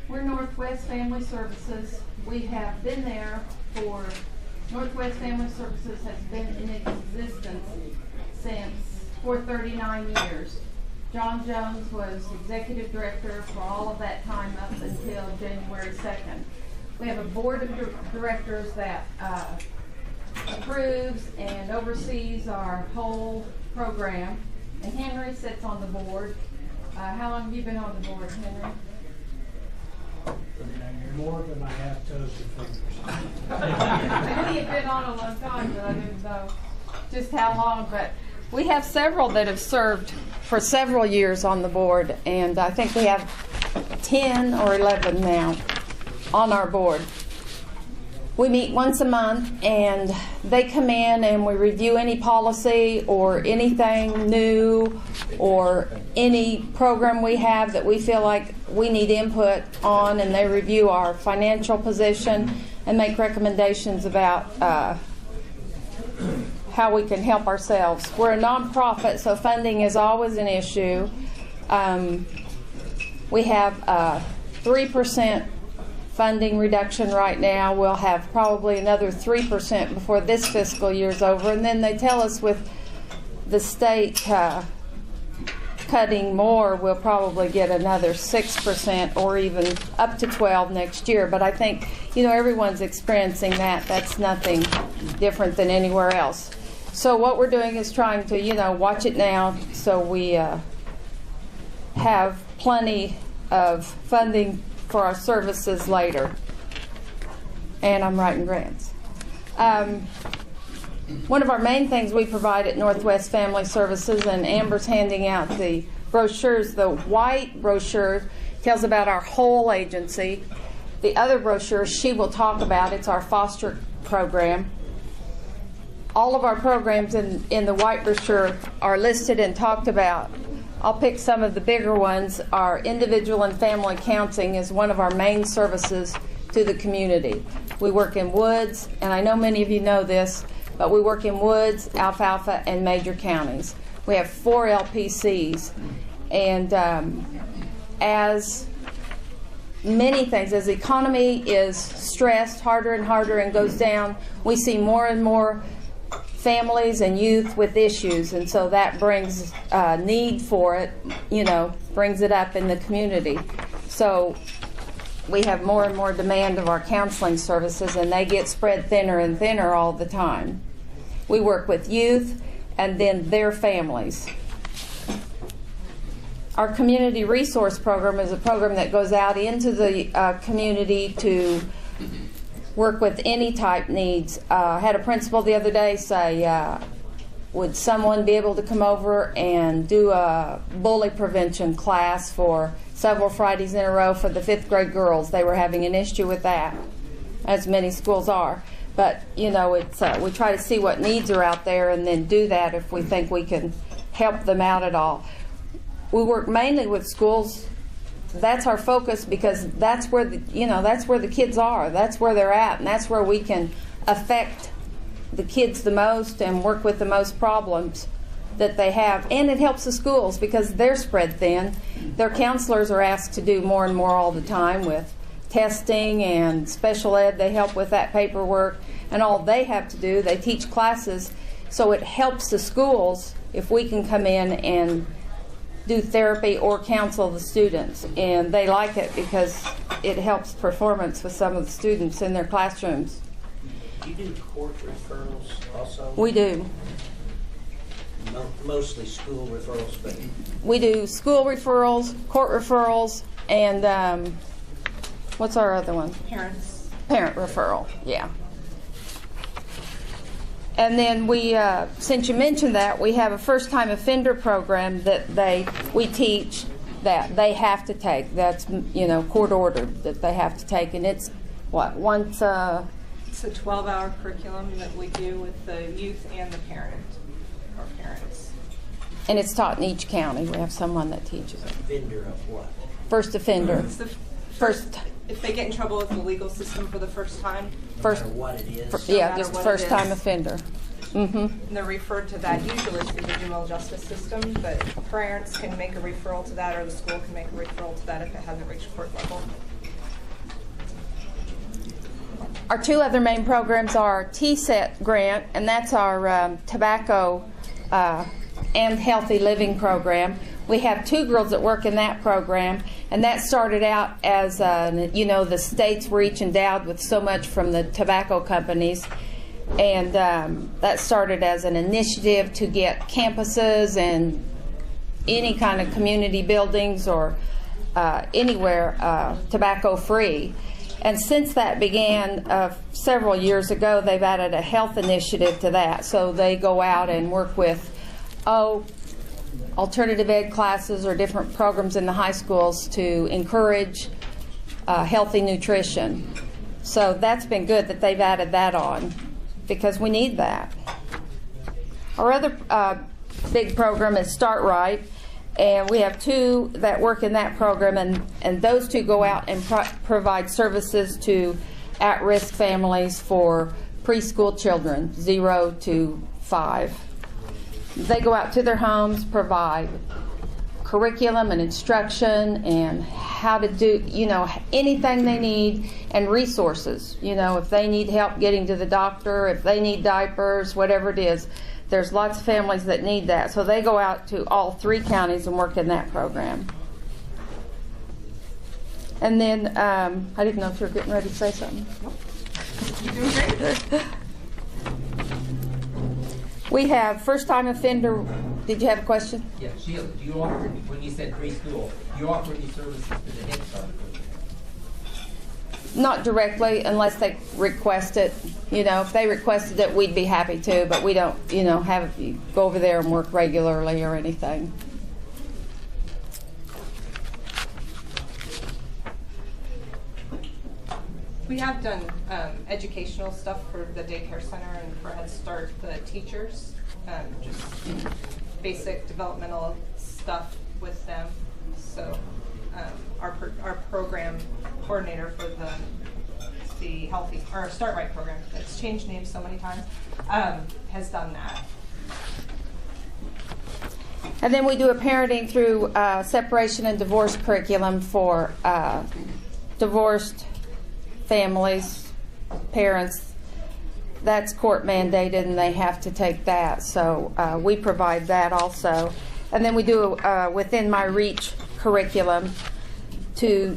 We're Northwest Family Services. We have been there Northwest Family Services has been in existence for 39 years. John Jones was executive director for all of that time up until January 2nd. We have a board of directors that approves and oversees our whole program. And Henry sits on the board. How long have you been on the board, Henry? More than I have toes and fingers. I knew you'd been on a long time, but I didn't know just how long. But we have several that have served for several years on the board, and I think we have 10 or 11 now on our board. We meet once a month, and they come in and we review any policy or anything new or any program we have that we feel like we need input on, and they review our financial position and make recommendations about how we can help ourselves. We're a nonprofit, so funding is always an issue. We have 3% funding reduction right now. We'll have probably another 3% before this fiscal year's over, and then they tell us with the state cutting more, we'll probably get another 6% or even up to 12% next year. But I think, everyone's experiencing that. That's nothing different than anywhere else. So what we're doing is trying to, watch it now so we have plenty of funding for our services later. And I'm writing grants. One of our main things we provide at Northwest Family Services, and Amber's handing out the brochures. The white brochure tells about our whole agency. The other brochure she will talk about, it's our foster program. All of our programs in the white brochure are listed and talked about. I'll pick some of the bigger ones. Our individual and family counseling is one of our main services to the community. We work in Woods, and I know many of you know this, but we work in Woods, Alfalfa, and major counties. We have 4 LPCs, and as many things, as the economy is stressed harder and harder and goes down, we see more and more families and youth with issues, and so that brings need for it, brings it up in the community. So we have more and more demand of our counseling services, and they get spread thinner and thinner all the time. We work with youth and then their families. Our community resource program is a program that goes out into the community to work with any type needs. I had a principal the other day say, would someone be able to come over and do a bully prevention class for several Fridays in a row for the 5th grade girls? They were having an issue with that, as many schools are. But, it's we try to see what needs are out there and then do that if we think we can help them out at all. We work mainly with schools. That's our focus because that's where that's where the kids are. That's where they're at, and that's where we can affect the kids the most and work with the most problems that they have. And it helps the schools because they're spread thin. Their counselors are asked to do more and more all the time with testing and special ed. They help with that paperwork, and all they have to do, they teach classes. So it helps the schools if we can come in and do therapy or counsel the students, and they like it because it helps performance with some of the students in their classrooms. Do you do court referrals also? We do. Mostly school referrals, but we do school referrals, court referrals, and what's our other one? Parent referral, yeah. And then we, since you mentioned that, we have a first-time offender program that we teach that they have to take. That's, court ordered that they have to take. And it's, once... It's a 12-hour curriculum that we do with the youth and the parents. And it's taught in each county. We have someone that teaches it. Offender of what? First offender. It's the first. If they get in trouble with the legal system for the first time. No matter what it is. Yeah, just first-time offender. Mm-hmm. And they're referred to that usually through the juvenile justice system, but parents can make a referral to that, or the school can make a referral to that if it hasn't reached court level. Our two other main programs are TSET grant, and that's our tobacco and healthy living program. We have 2 girls that work in that program, and that started out as, the states were each endowed with so much from the tobacco companies, and that started as an initiative to get campuses and any kind of community buildings or anywhere tobacco-free. And since that began several years ago, they've added a health initiative to that. So they go out and work with, alternative ed classes or different programs in the high schools to encourage healthy nutrition. So that's been good that they've added that on, because we need that. Our other big program is Start Right, and we have 2 that work in that program, and those 2 go out and provide services to at-risk families for preschool children, 0 to 5. They go out to their homes, provide curriculum and instruction and how to do, anything they need, and resources. If they need help getting to the doctor, if they need diapers, whatever it is, there's lots of families that need that. So they go out to all 3 counties and work in that program. And then, I didn't know if you were getting ready to say something. You're doing great. We have first-time offender. Did you have a question? Yeah, Sheila, do you offer, when you said preschool, do you offer any services to the Head Start program? Not directly, unless they request it. If they requested it, we'd be happy to, but we don't, have go over there and work regularly or anything. We have done educational stuff for the daycare center and for Head Start, the teachers, just basic developmental stuff with them. So our program coordinator for the healthy or Start Right program, that's changed names so many times, has done that. And then we do a parenting through separation and divorce curriculum for divorced families, parents. That's court mandated and they have to take that. So we provide that also. And then we do within my reach curriculum to,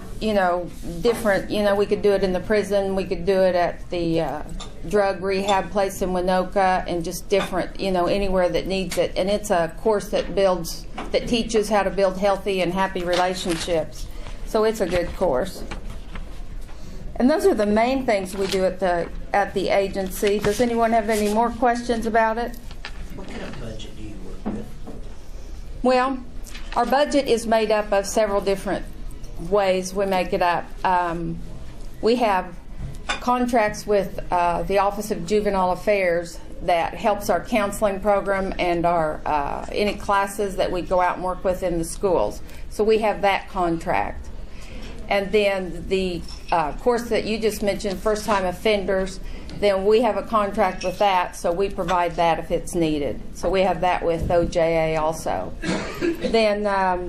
different, we could do it in the prison, we could do it at the drug rehab place in Winoka, and just different, anywhere that needs it. And it's a course that teaches how to build healthy and happy relationships. So it's a good course. And those are the main things we do at the agency. Does anyone have any more questions about it? What kind of budget do you work with? Well, our budget is made up of several different ways we make it up. We have contracts with the Office of Juvenile Affairs that helps our counseling program and our any classes that we go out and work with in the schools. So we have that contract. And then the course that you just mentioned, first-time offenders, then we have a contract with that, so we provide that if it's needed. So we have that with OJA also. Then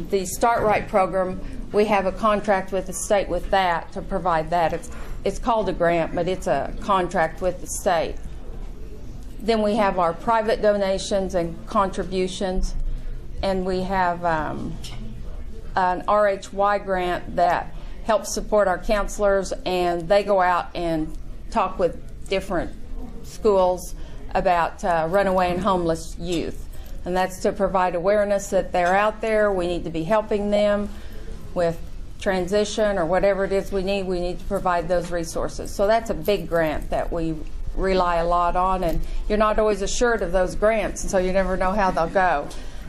the Start Right program, we have a contract with the state with that to provide that. It's called a grant, but it's a contract with the state. Then we have our private donations and contributions, and we have an RHY grant that helps support our counselors, and they go out and talk with different schools about runaway and homeless youth. And that's to provide awareness that they're out there. We need to be helping them with transition or whatever it is we need to provide those resources. So that's a big grant that we rely a lot on, and you're not always assured of those grants, and so you never know how they'll go.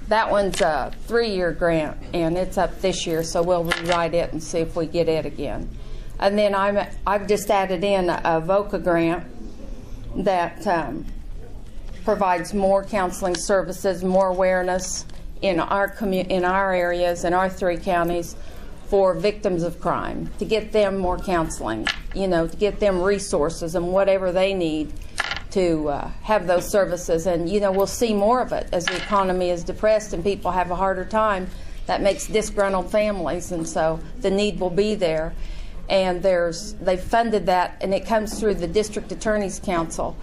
That one's a 3-year grant, and it's up this year, so we'll rewrite it and see if we get it again. And then I've just added in a VOCA grant that provides more counseling services, more awareness in our areas, in our 3 counties, for victims of crime, to get them more counseling, to get them resources and whatever they need to have those services. And we'll see more of it as the economy is depressed and people have a harder time. That makes disgruntled families, and so the need will be there. and they funded that, and it comes through the District Attorney's Council,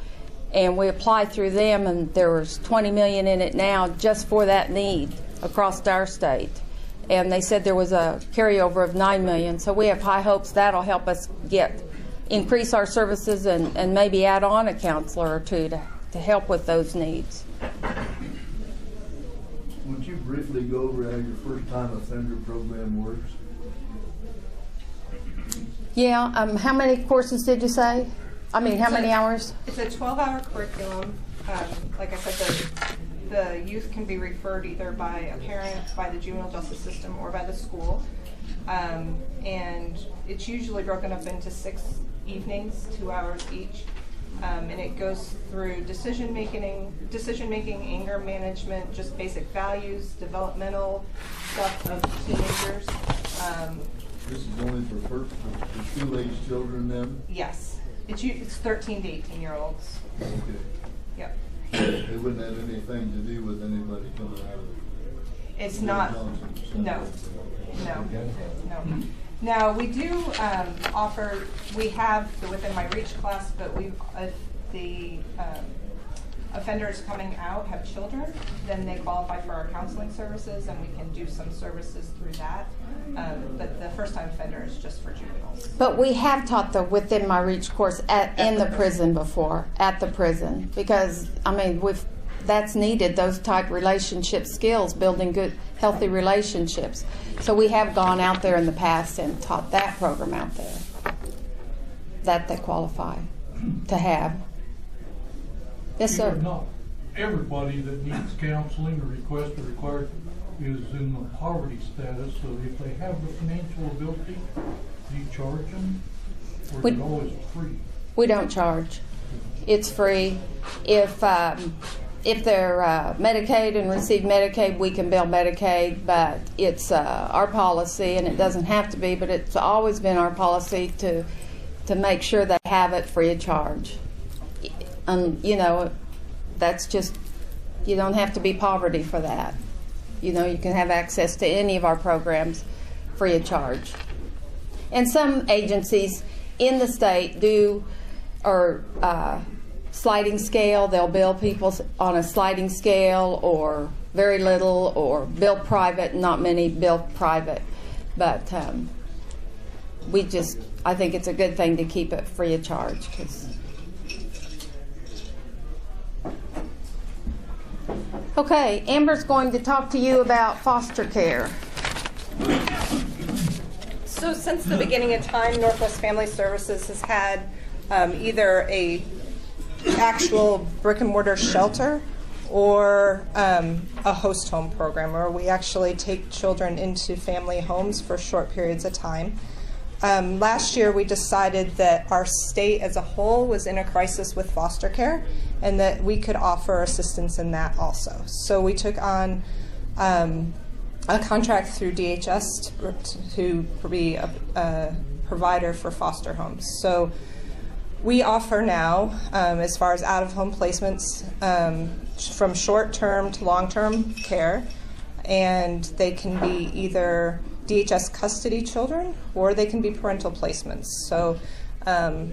and we apply through them, and there's $20 million in it now just for that need across our state. And they said there was a carryover of $9 million, so we have high hopes that'll help us increase our services and maybe add on a counselor or two to help with those needs. Would you briefly go over how your first-time offender program works? Yeah, how many courses did you say? I mean, how many hours? It's a 12-hour curriculum. Like I said, the youth can be referred either by a parent, by the juvenile justice system, or by the school. And it's usually broken up into 6 evenings, 2 hours each. And it goes through decision making, anger management, just basic values, developmental stuff of teenagers. This is only for school-age children then? Yes, it's 13 to 18-year-olds. Okay. Yep. It wouldn't have anything to do with anybody coming out of it? It's not. No. Now we do offer. We have the Within My Reach class, but if the offenders coming out have children, then they qualify for our counseling services, and we can do some services through that. But the first-time offender is just for juveniles. But we have taught the Within My Reach course in the prison before, at the prison, because, I mean, that's needed, those type relationship skills, building good, healthy relationships. So we have gone out there in the past and taught that program out there that they qualify to have. Yes, sir. Not everybody that needs counseling or requests or required is in the poverty status, so if they have the financial ability, do you charge them? Or is it always free? We don't charge. It's free. If they're Medicaid and receive Medicaid, we can bill Medicaid, but it's our policy, and it doesn't have to be, but it's always been our policy to make sure they have it free of charge. You know, that's just, you don't have to be poverty for that. You know, you can have access to any of our programs free of charge. And some agencies in the state do, or sliding scale, they'll bill people on a sliding scale, or very little, or bill private. Not many bill private, but I think it's a good thing to keep it free of charge. Okay, Amber's going to talk to you about foster care. So since the beginning of time, Northwest Family Services has had either a actual brick and mortar shelter or a host home program, where we actually take children into family homes for short periods of time. Last year we decided that our state as a whole was in a crisis with foster care, and that we could offer assistance in that also. So we took on a contract through DHS to be a provider for foster homes. So we offer now, as far as out-of-home placements, from short-term to long-term care, and they can be either DHS custody children, or they can be parental placements. So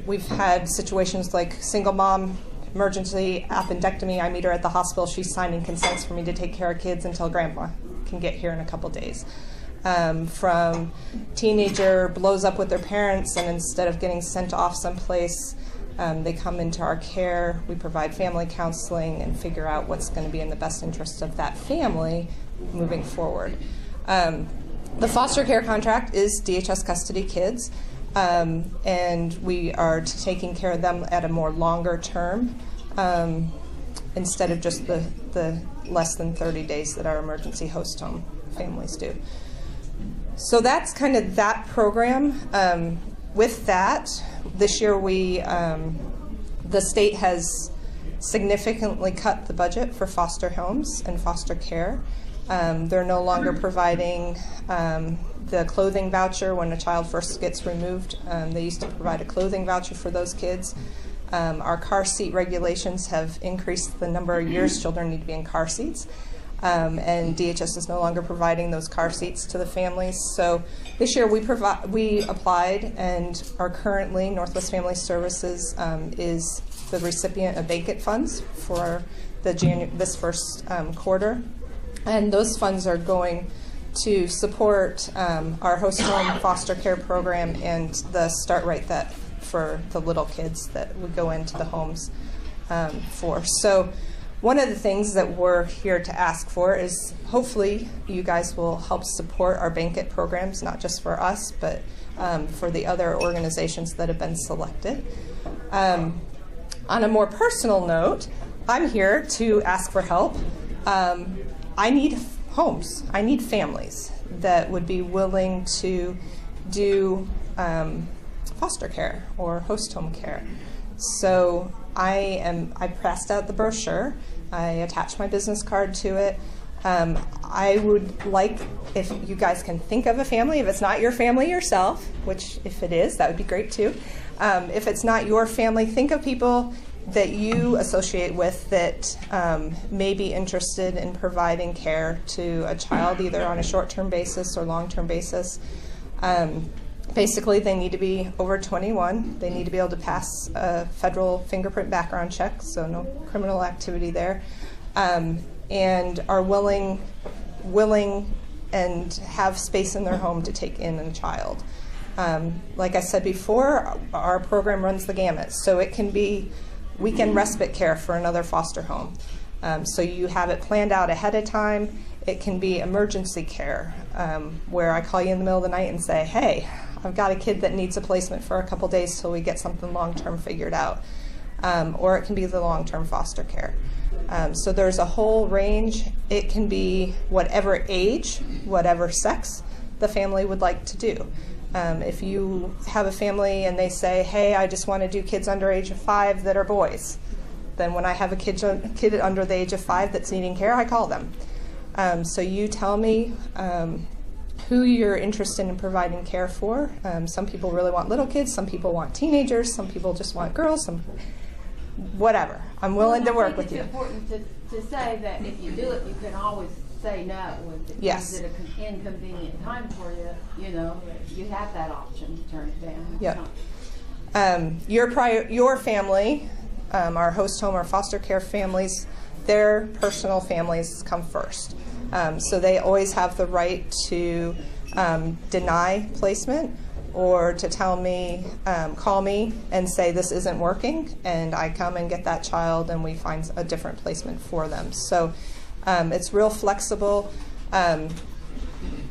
we've had situations like single mom, emergency appendectomy. I meet her at the hospital. She's signing consents for me to take care of kids until grandma can get here in a couple days. From teenager blows up with their parents, and instead of getting sent off someplace, they come into our care. We provide family counseling and figure out what's going to be in the best interest of that family moving forward. The foster care contract is DHS custody kids, and we are taking care of them at a more longer term instead of just the less than 30 days that our emergency host home families do. So that's kind of that program. With that, this year the state has significantly cut the budget for foster homes and foster care. They're no longer providing the clothing voucher when a child first gets removed. They used to provide a clothing voucher for those kids. Our car seat regulations have increased the number of years children need to be in car seats. and DHS is no longer providing those car seats to the families. So this year we applied and are currently, Northwest Family Services is the recipient of vacant funds for this first quarter. And those funds are going to support our host home foster care program and the Start Right that for the little kids that would go into the homes for. So one of the things that we're here to ask for is hopefully you guys will help support our banquet programs, not just for us, but for the other organizations that have been selected. On a more personal note, I'm here to ask for help. I need homes. I need families that would be willing to do foster care or host home care. So I pressed out the brochure. I attached my business card to it. I would like if you guys can think of a family, if it's not your family yourself, which if it is, that would be great too. If it's not your family, think of people that you associate with that may be interested in providing care to a child either on a short-term basis or long-term basis. Basically, they need to be over 21. They need to be able to pass a federal fingerprint background check, so no criminal activity there, and are willing and have space in their home to take in a child. Like I said before, our program runs the gamut, so it can be weekend respite care for another foster home. So you have it planned out ahead of time. It can be emergency care, where I call you in the middle of the night and say, hey, I've got a kid that needs a placement for a couple days till we get something long-term figured out. Or it can be the long-term foster care. So there's a whole range. It can be whatever age, whatever sex the family would like to do. If you have a family and they say, hey, I just want to do kids under age of 5 that are boys, then when I have a kid under the age of 5 that's needing care, I call them. So you tell me who you're interested in providing care for. Some people really want little kids, some people want teenagers, some people just want girls, whatever. I'm willing to work with you. It's important to say that if you do it, you can always say no if it Yes. comes at an inconvenient time for you. You know, you have that option to turn it down. Yep. Your family, our host home or foster care families, their personal families come first. So they always have the right to deny placement or to tell me, call me and say this isn't working, and I come and get that child and we find a different placement for them. So it's real flexible.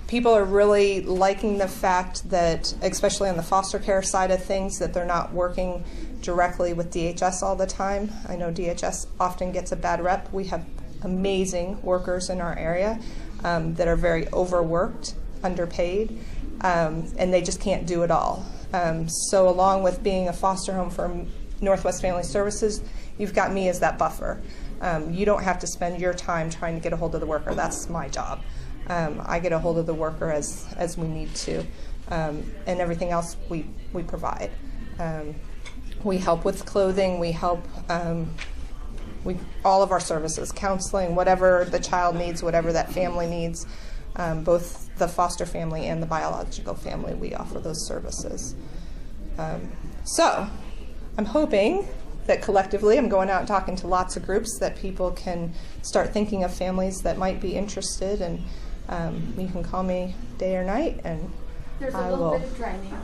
People are really liking the fact that, especially on the foster care side of things, that they're not working directly with DHS all the time. I know DHS often gets a bad rep. We have amazing workers in our area that are very overworked, underpaid, and they just can't do it all. So along with being a foster home for Northwest Family Services, you've got me as that buffer. You don't have to spend your time trying to get a hold of the worker. That's my job. I get a hold of the worker as we need to, and everything else we provide. We help with clothing. We help all of our services, counseling, whatever the child needs, whatever that family needs. Both the foster family and the biological family, we offer those services. So I'm hoping that collectively I'm going out and talking to lots of groups that people can start thinking of families that might be interested, and you can call me day or night, and There's I a little will. bit of training.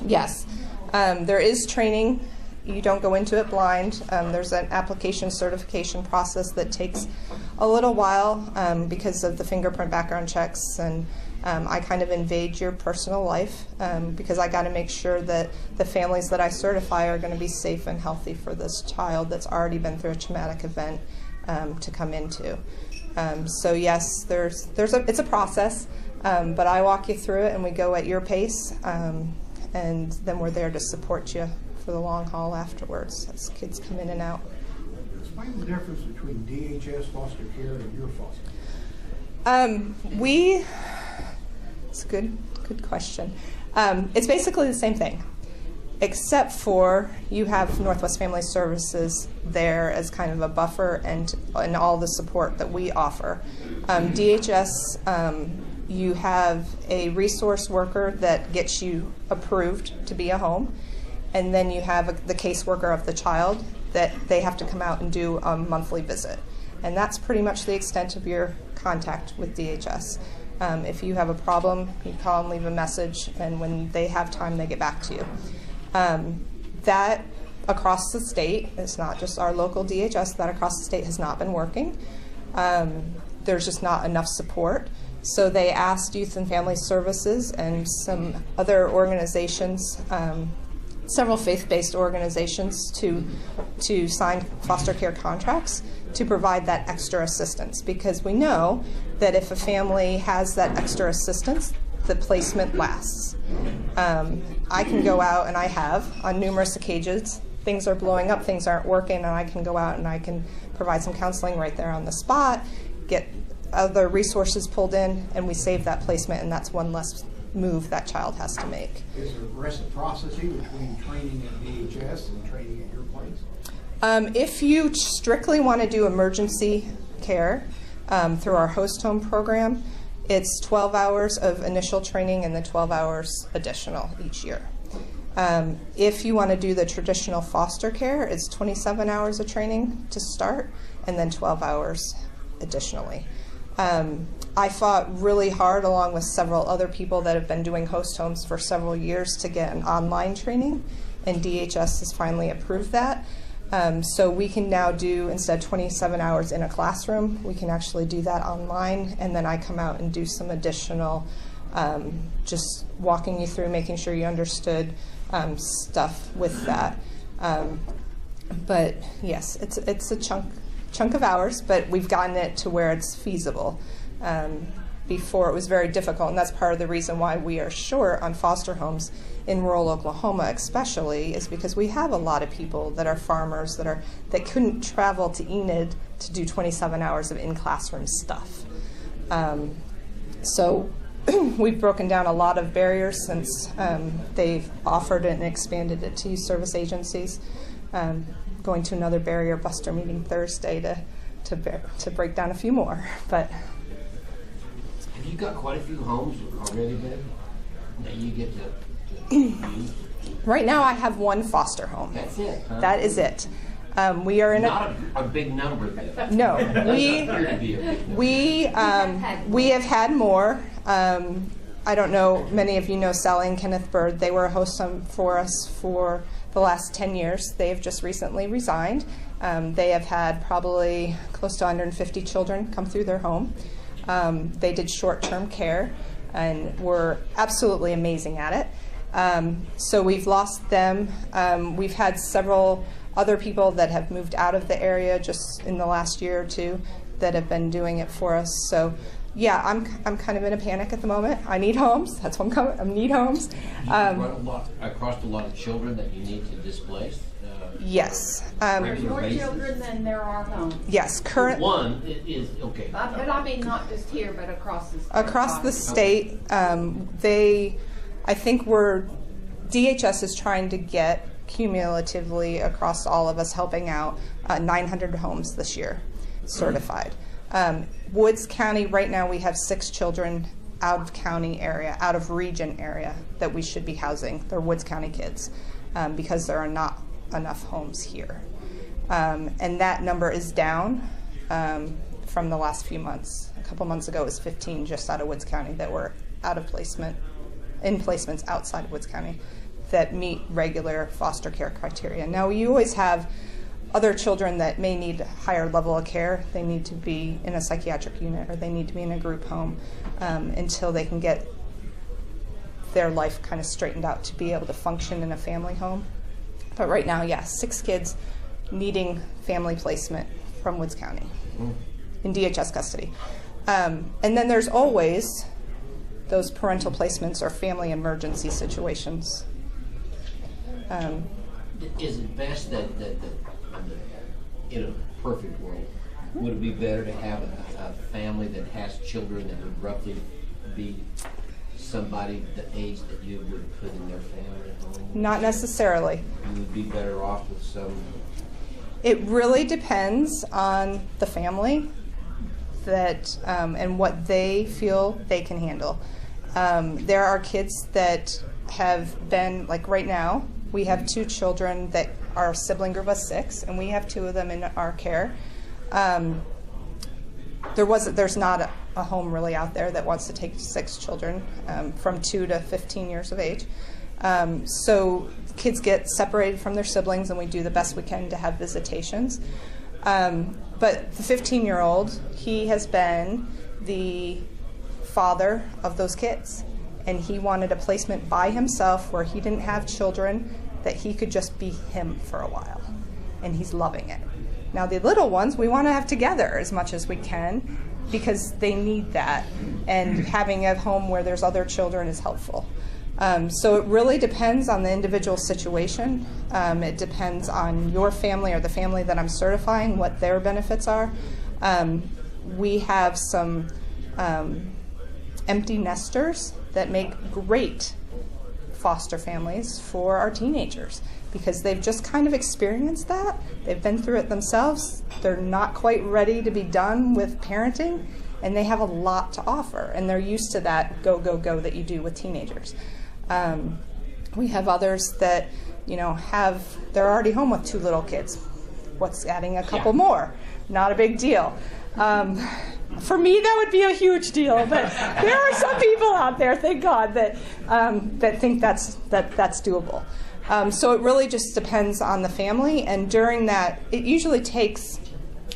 Yes, there is training. You don't go into it blind. There's an application certification process that takes a little while because of the fingerprint background checks, and I kind of invade your personal life because I got to make sure that the families that I certify are going to be safe and healthy for this child that's already been through a traumatic event to come into. So yes, it's a process, but I walk you through it, and we go at your pace, and then we're there to support you for the long haul afterwards as kids come in and out. Explain the difference between DHS foster care and your foster It's a good question. It's basically the same thing. except for you have Northwest Family Services there as kind of a buffer and all the support that we offer. DHS, you have a resource worker that gets you approved to be a home, and then you have the caseworker of the child that they have to come out and do a monthly visit. And that's pretty much the extent of your contact with DHS. If you have a problem, you call and leave a message, and when they have time, they get back to you. That across the state, it's not just our local DHS, that across the state has not been working. There's just not enough support. So they asked Youth and Family Services and some other organizations, several faith-based organizations, to sign foster care contracts to provide that extra assistance, because we know that if a family has that extra assistance, the placement lasts. I can go out, and I have on numerous occasions, things are blowing up, things aren't working, and I can go out and I can provide some counseling right there on the spot, get other resources pulled in, and we save that placement, and that's one less move that child has to make. Is there reciprocity between training at DHS and training at your place? If you strictly want to do emergency care through our host home program, it's 12 hours of initial training and then 12 hours additional each year. If you want to do the traditional foster care, it's 27 hours of training to start and then 12 hours additionally. I fought really hard, along with several other people that have been doing host homes for several years, to get an online training, and DHS has finally approved that. So we can now do, instead of 27 hours in a classroom, we can actually do that online, and then I come out and do some additional, just walking you through, making sure you understood stuff with that. But yes, it's a chunk of hours, but we've gotten it to where it's feasible. Before it was very difficult, and that's part of the reason why we are short on foster homes in rural Oklahoma especially, is because we have a lot of people that are farmers that couldn't travel to Enid to do 27 hours of in-classroom stuff. So we've broken down a lot of barriers since they've offered it and expanded it to youth service agencies. Going to another barrier buster meeting Thursday to break down a few more. But have you got quite a few homes already, Ben, that you get to use? Right now I have one foster home. That's it, huh? That is it. We are in not a big number then. No, we have had more. I don't know, many of you know Sally and Kenneth Bird. They were a host home for us for the last 10 years. They have just recently resigned. They have had probably close to 150 children come through their home. They did short-term care and were absolutely amazing at it. So we've lost them. We've had several other people that have moved out of the area just in the last year or two that have been doing it for us. So yeah, I'm kind of in a panic at the moment. I need homes. That's what I'm coming. I need homes. You run across a lot of children that you need to displace. Yes. There's more children than there are homes. Yes, current. One is okay. But I mean, not just here, but across the state. Across the state, I think DHS is trying to get cumulatively across all of us, helping out 900 homes this year, certified. Woods County, right now we have 6 children out of county area, out of region area that we should be housing. They're Woods County kids because there are not enough homes here. And that number is down from the last few months. A couple months ago it was 15 just out of Woods County that were out of placement, in placements outside of Woods County that meet regular foster care criteria. Now you always have other children that may need a higher level of care. They need to be in a psychiatric unit or they need to be in a group home until they can get their life kind of straightened out to be able to function in a family home. But right now, yes, 6 kids needing family placement from Woods County in DHS custody. And then there's always those parental placements or family emergency situations. Is it best that in a perfect world, would it be better to have a family that has children that would roughly be somebody the age that you would put in their family home? not necessarily. You would be better off with some. It really depends on the family that and what they feel they can handle. There are kids that have been, like right now, we have 2 children that are a sibling group of 6, and we have 2 of them in our care. There's not a home really out there that wants to take 6 children from 2 to 15 years of age. So kids get separated from their siblings, and we do the best we can to have visitations. But the 15-year-old, he has been the father of those kids, and he wanted a placement by himself where he didn't have children, that he could just be him for a while, and he's loving it. Now the little ones we want to have together as much as we can because they need that, and having a home where there's other children is helpful. So it really depends on the individual situation. It depends on your family or the family that I'm certifying, what their benefits are. We have some empty nesters that make great foster families for our teenagers because they've just kind of experienced that. They've been through it themselves. They're not quite ready to be done with parenting, and they have a lot to offer, and they're used to that go, go, go that you do with teenagers. We have others that, they're already home with 2 little kids. What's adding a couple more? Not a big deal. For me, that would be a huge deal, but there are some people out there, thank God, that think that's doable. So it really just depends on the family, and during that, it usually takes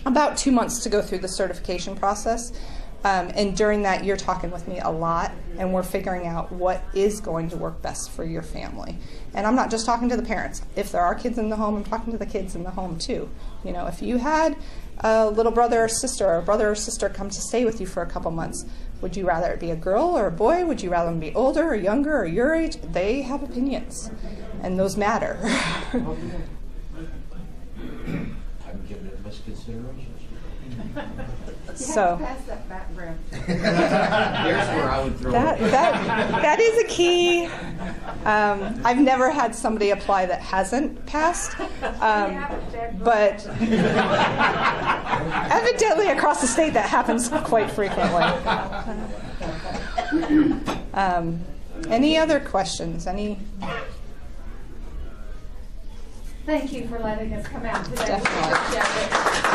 about 2 months to go through the certification process. And during that, you're talking with me a lot, and we're figuring out what is going to work best for your family. And I'm not just talking to the parents. If there are kids in the home, I'm talking to the kids in the home too. If you had a little brother or sister, or a brother or sister come to stay with you for a couple months, would you rather it be a girl or a boy? Would you rather them be older or younger or your age? They have opinions, and those matter. I'm giving it much consideration. So pass that background. Here's where I would throw that is a key. I've never had somebody apply that hasn't passed, but evidently across the state that happens quite frequently. Any other questions? Thank you for letting us come out today. Definitely.